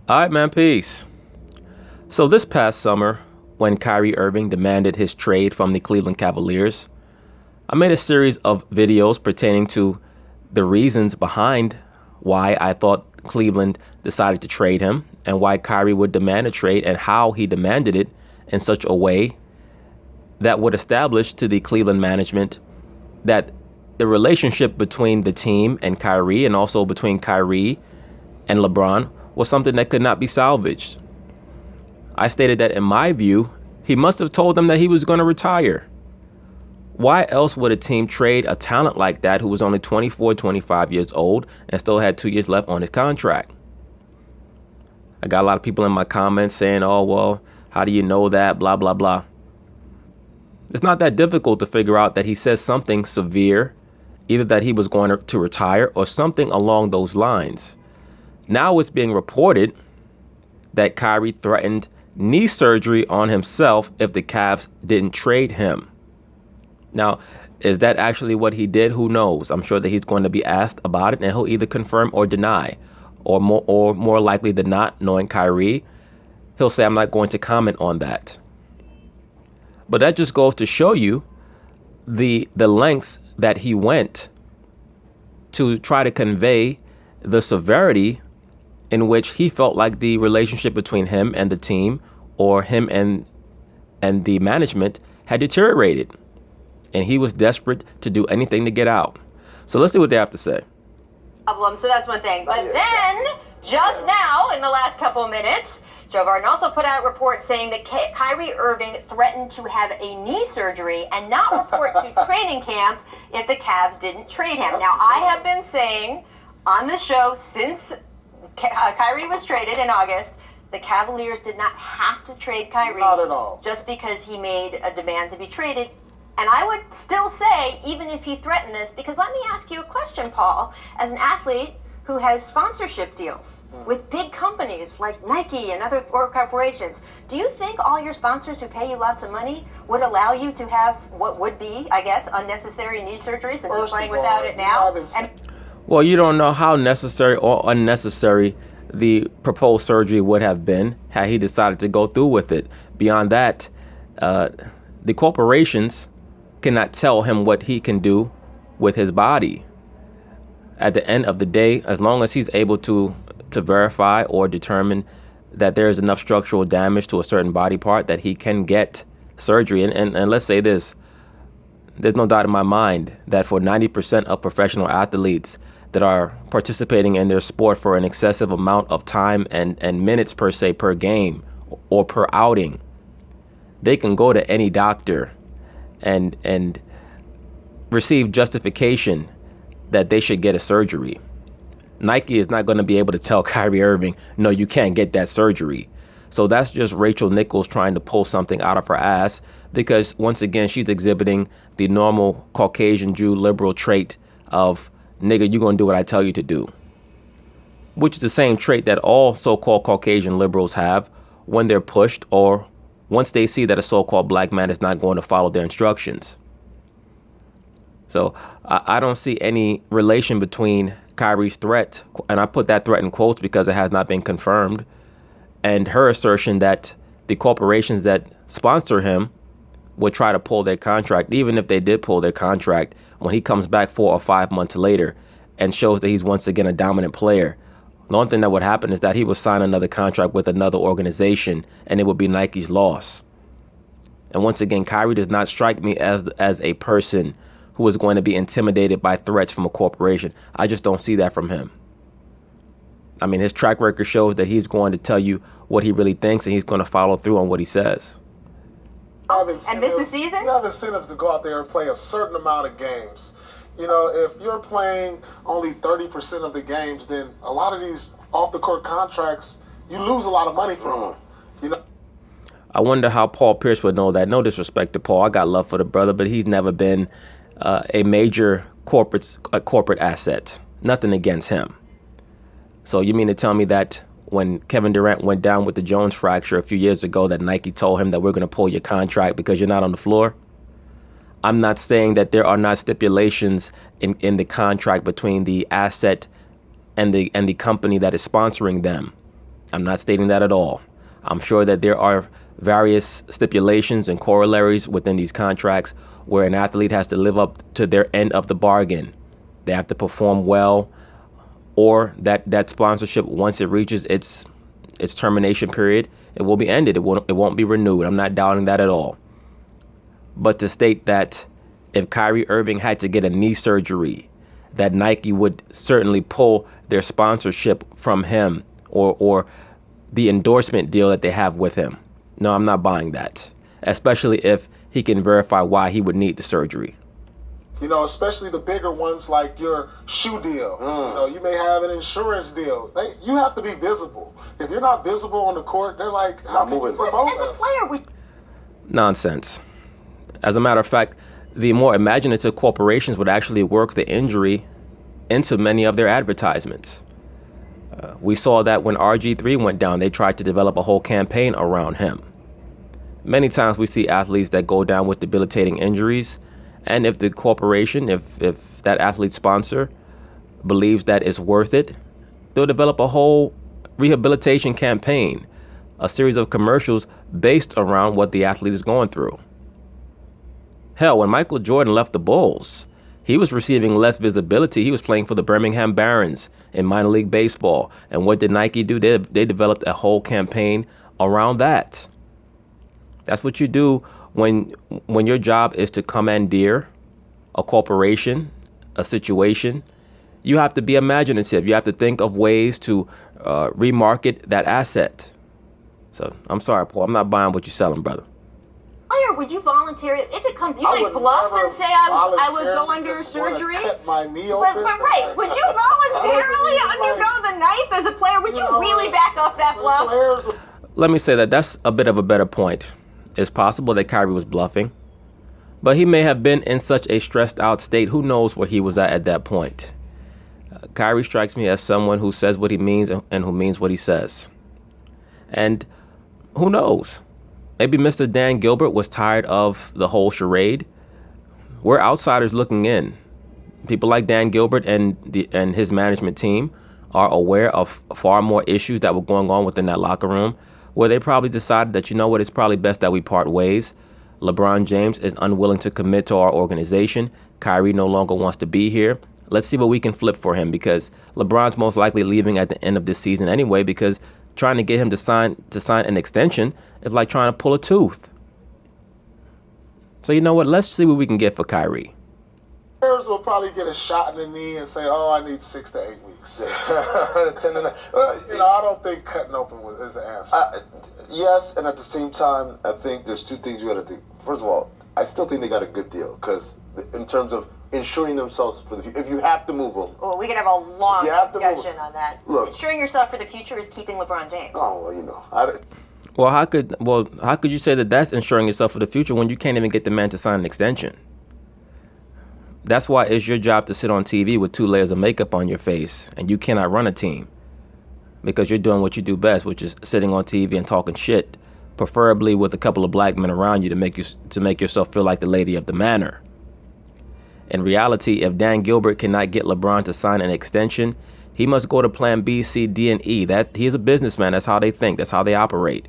All right, man, peace. So this past summer, when Kyrie Irving demanded his trade from the Cleveland Cavaliers, I made a series of videos pertaining to the reasons behind why I thought Cleveland decided to trade him and why Kyrie would demand a trade and how he demanded it in such a way that would establish to the Cleveland management that the relationship between the team and Kyrie and also between Kyrie and Lebron was something that could not be salvaged. I stated that in my view, he must have told them that he was going to retire. Why else would a team trade a talent like that who was only 24, 25 years old and still had 2 years left on his contract? I got a lot of people in my comments saying, oh, well, how do you know that? Blah, blah, blah. It's not that difficult to figure out that he says something severe, either that he was going to retire or something along those lines. Now it's being reported that Kyrie threatened knee surgery on himself if the Cavs didn't trade him. Now, is that actually what he did? Who knows? I'm sure that he's going to be asked about it, and he'll either confirm or deny, or more likely than not, knowing Kyrie, he'll say, I'm not going to comment on that. But that just goes to show you the lengths that he went to try to convey the severity in which he felt like the relationship between him and the team, or him and the management, had deteriorated. And he was desperate to do anything to get out. So let's see what they have to say. So that's one thing. But then, just now, in the last couple of minutes, Joe Garden also put out a report saying that Kyrie Irving threatened to have a knee surgery and not report to training camp if the Cavs didn't trade him. Now, I have been saying on the show since Kyrie was traded in August, the Cavaliers did not have to trade Kyrie. Not at all. Just because he made a demand to be traded. And I would still say, even if he threatened this, because let me ask you a question, Paul, as an athlete who has sponsorship deals with big companies like Nike and other corporations, do you think all your sponsors who pay you lots of money would allow you to have what would be, I guess, unnecessary knee surgery since you're playing without it now? Well, you don't know how necessary or unnecessary the proposed surgery would have been had he decided to go through with it. Beyond that, the corporations cannot tell him what he can do with his body. At the end of the day, as long as he's able to verify or determine that there is enough structural damage to a certain body part that he can get surgery. And let's say this, there's no doubt in my mind that for 90% of professional athletes that are participating in their sport for an excessive amount of time and minutes per se per game or per outing, they can go to any doctor and receive justification that they should get a surgery. Nike is not going to be able to tell Kyrie Irving, no, you can't get that surgery. So that's just Rachel Nichols trying to pull something out of her ass because, once again, she's exhibiting the normal Caucasian Jew liberal trait of, nigga, you're going to do what I tell you to do, which is the same trait that all so-called Caucasian liberals have when they're pushed or once they see that a so-called black man is not going to follow their instructions. So I don't see any relation between Kyrie's threat, and I put that threat in quotes because it has not been confirmed, and her assertion that the corporations that sponsor him would try to pull their contract, even if they did pull their contract, when he comes back 4 or 5 months later and shows that he's once again a dominant player. The only thing that would happen is that he would sign another contract with another organization, and it would be Nike's loss. And once again, Kyrie does not strike me as a person who is going to be intimidated by threats from a corporation. I just don't see that from him. I mean, his track record shows that he's going to tell you what he really thinks, and he's going to follow through on what he says. And this is season? You have incentives to go out there and play a certain amount of games. You know, if you're playing only 30% of the games, then a lot of these off-the-court contracts, you lose a lot of money from them. You know. I wonder how Paul Pierce would know that. No disrespect to Paul. I got love for the brother, but he's never been a major corporate asset. Nothing against him. So you mean to tell me that when Kevin Durant went down with the Jones fracture a few years ago that Nike told him that we're going to pull your contract because you're not on the floor? I'm not saying that there are not stipulations in the contract between the asset and the company that is sponsoring them. I'm not stating that at all. I'm sure that there are various stipulations and corollaries within these contracts where an athlete has to live up to their end of the bargain. They have to perform well, or that sponsorship, once it reaches its termination period, it will be ended. It won't be renewed. I'm not doubting that at all. But to state that if Kyrie Irving had to get a knee surgery, that Nike would certainly pull their sponsorship from him or the endorsement deal that they have with him. No, I'm not buying that, especially if he can verify why he would need the surgery. You know, especially the bigger ones like your shoe deal. You know, you may have an insurance deal. You have to be visible. If you're not visible on the court, they're like, how can you promote as a us? player, Nonsense. As a matter of fact, the more imaginative corporations would actually work the injury into many of their advertisements. We saw that when RG3 went down, they tried to develop a whole campaign around him. Many times we see athletes that go down with debilitating injuries, and if the corporation, if that athlete sponsor believes that it's worth it, they'll develop a whole rehabilitation campaign, a series of commercials based around what the athlete is going through. Hell, when Michael Jordan left the Bulls, he was receiving less visibility. He was playing for the Birmingham Barons in minor league baseball. And what did Nike do? They developed a whole campaign around that. That's what you do when your job is to commandeer a corporation, a situation. You have to be imaginative. You have to think of ways to remarket that asset. So I'm sorry, Paul. I'm not buying what you're selling, brother. player, would you voluntarily, if it comes, you might bluff and say I would go under surgery? Cut my knee open. But right, would you voluntarily undergo the knife as a player? Would you really back up that bluff? Let me say that's a bit of a better point. It's possible that Kyrie was bluffing, but he may have been in such a stressed out state. Who knows where he was at that point? Kyrie strikes me as someone who says what he means and who means what he says. And who knows? Maybe Mr. Dan Gilbert was tired of the whole charade. We're outsiders looking in. People like Dan Gilbert and his management team are aware of far more issues that were going on within that locker room, where they probably decided that, you know what, it's probably best that we part ways. LeBron James is unwilling to commit to our organization. Kyrie no longer wants to be here. Let's see what we can flip for him, because LeBron's most likely leaving at the end of this season anyway, because trying to get him to sign an extension is like trying to pull a tooth. So you know what? Let's see what we can get for Kyrie. Players will probably get a shot in the knee and say, "Oh, I need 6 to 8 weeks." 10 to 9. I don't think cutting open is the answer. Yes, and at the same time, I think there's two things you got to think. First of all, I still think they got a good deal, because in terms of insuring themselves for the future, if you have to move them. Well, we could have a long discussion on that. Look, insuring yourself for the future is keeping LeBron James. Oh, well, you know. Well, how could you say that that's insuring yourself for the future when you can't even get the man to sign an extension? That's why it's your job to sit on TV with 2 layers of makeup on your face, and you cannot run a team, because you're doing what you do best, which is sitting on TV and talking shit, preferably with a couple of black men around you to make yourself feel like the lady of the manor. In reality, if Dan Gilbert cannot get LeBron to sign an extension, he must go to plan B, C, D, and E. That he is a businessman. That's how they think. That's how they operate.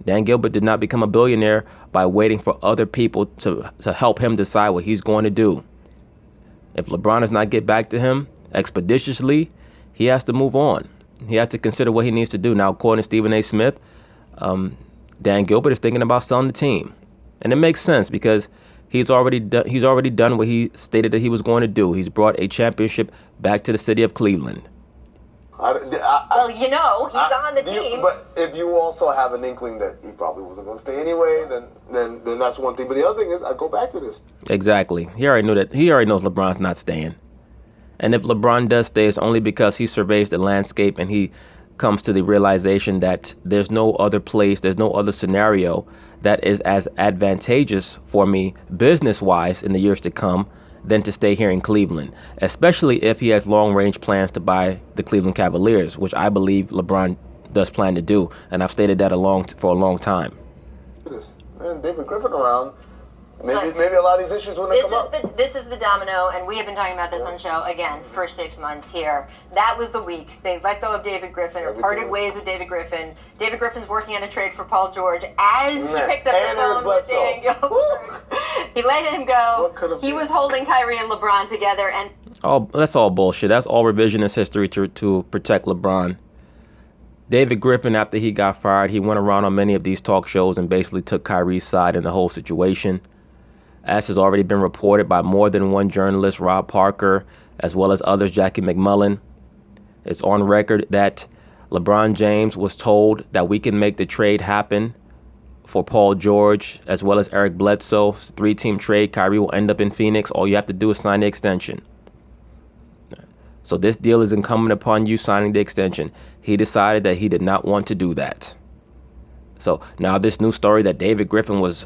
Dan Gilbert did not become a billionaire by waiting for other people to help him decide what he's going to do. If LeBron does not get back to him expeditiously, he has to move on. He has to consider what he needs to do. Now, according to Stephen A. Smith, Dan Gilbert is thinking about selling the team. And it makes sense, because he's already done what he stated that he was going to do. He's brought a championship back to the city of Cleveland. Well, he's on the team. But if you also have an inkling that he probably wasn't going to stay anyway, then that's one thing. But the other thing is, I go back to this. Exactly. He already knows LeBron's not staying. And if LeBron does stay, it's only because he surveys the landscape and he comes to the realization that there's no other place, there's no other scenario that is as advantageous for me business-wise in the years to come than to stay here in Cleveland, especially if he has long-range plans to buy the Cleveland Cavaliers, which I believe LeBron does plan to do, and I've stated that for a long time. And David Griffin around, Maybe a lot of these issues wouldn't come up. This is the domino, and we have been talking about this on the show, again, for 6 months here. That was the week. They let go of David Griffin, or parted ways with David Griffin. David Griffin's working on a trade for Paul George as he picked up the phone with Dan Gilbert. He let him go. He was holding Kyrie and LeBron together, and that's all bullshit. That's all revisionist history to protect LeBron. David Griffin, after he got fired, he went around on many of these talk shows and basically took Kyrie's side in the whole situation. As has already been reported by more than one journalist, Rob Parker, as well as others, Jackie McMullen. It's on record that LeBron James was told that we can make the trade happen for Paul George, as well as Eric Bledsoe. It's a 3-team trade. Kyrie will end up in Phoenix. All you have to do is sign the extension. So this deal is incumbent upon you signing the extension. He decided that he did not want to do that. So now this new story that David Griffin was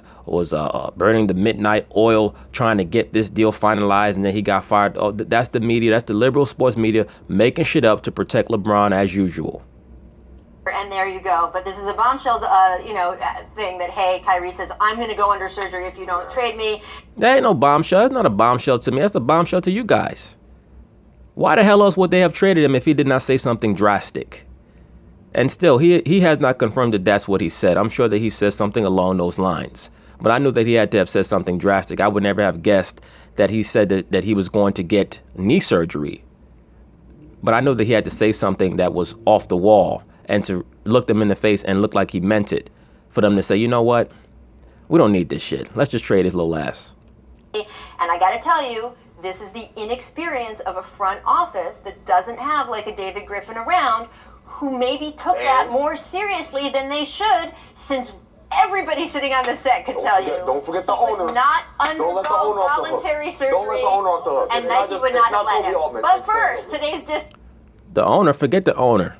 burning the midnight oil trying to get this deal finalized, and then he got fired. Oh, that's the media. That's the liberal sports media making shit up to protect LeBron as usual. and there you go. But this is a bombshell, thing that, hey, Kyrie says, I'm going to go under surgery if you don't trade me. That ain't no bombshell. It's not a bombshell to me. That's a bombshell to you guys. Why the hell else would they have traded him if he did not say something drastic? And still, he has not confirmed that that's what he said. I'm sure that he said something along those lines. But I knew that he had to have said something drastic. I would never have guessed that he said that he was going to get knee surgery. But I knew that he had to say something that was off the wall and to look them in the face and look like he meant it. For them to say, you know what? We don't need this shit. Let's just trade his little ass. And I got to tell you, this is the inexperience of a front office that doesn't have like a David Griffin around, who maybe took that more seriously than they should, since everybody sitting on the set could tell you. Don't forget the owner. Not undergo voluntary surgery. Don't let the owner off the hook. And Nike would not have let him. But first, today's the owner, forget the owner.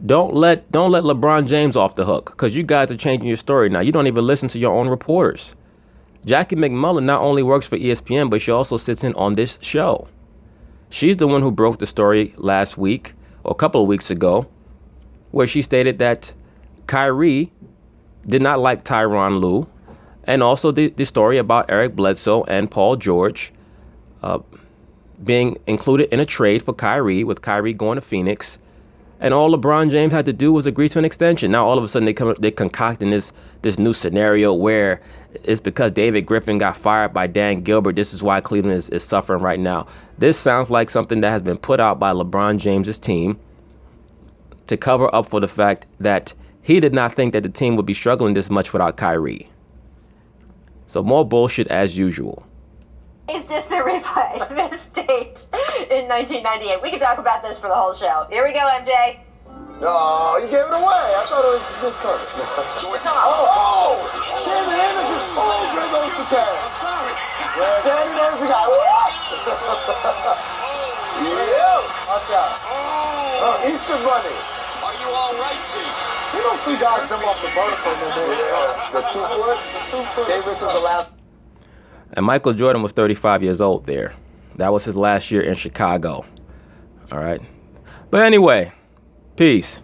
Don't let LeBron James off the hook, because you guys are changing your story now. You don't even listen to your own reporters. Jackie McMullen not only works for ESPN, but she also sits in on this show. She's the one who broke the story last week, or a couple of weeks ago, where she stated that Kyrie did not like Tyronn Lue, and also the story about Eric Bledsoe and Paul George being included in a trade for Kyrie, with Kyrie going to Phoenix. And all LeBron James had to do was agree to an extension. Now all of a sudden they're concocting this new scenario where it's because David Griffin got fired by Dan Gilbert. This is why Cleveland is suffering right now. This sounds like something that has been put out by LeBron James's team to cover up for the fact that he did not think that the team would be struggling this much without Kyrie. So more bullshit as usual. It's just a replay. This date in 1998. We could talk about this for the whole show. Here we go, MJ. No, you gave it away. I thought it was this cover. Shannon Anderson. Oh, great goes to Terry. I'm sorry. Shannon Anderson got what? Yeah. Watch out. Easter Bunny. Are you all right, Zeke? You don't see guys jump off the vertical no more. The 2 foot. The 2 foot. David was the last. And Michael Jordan was 35 years old there. That was his last year in Chicago. All right. But anyway, peace.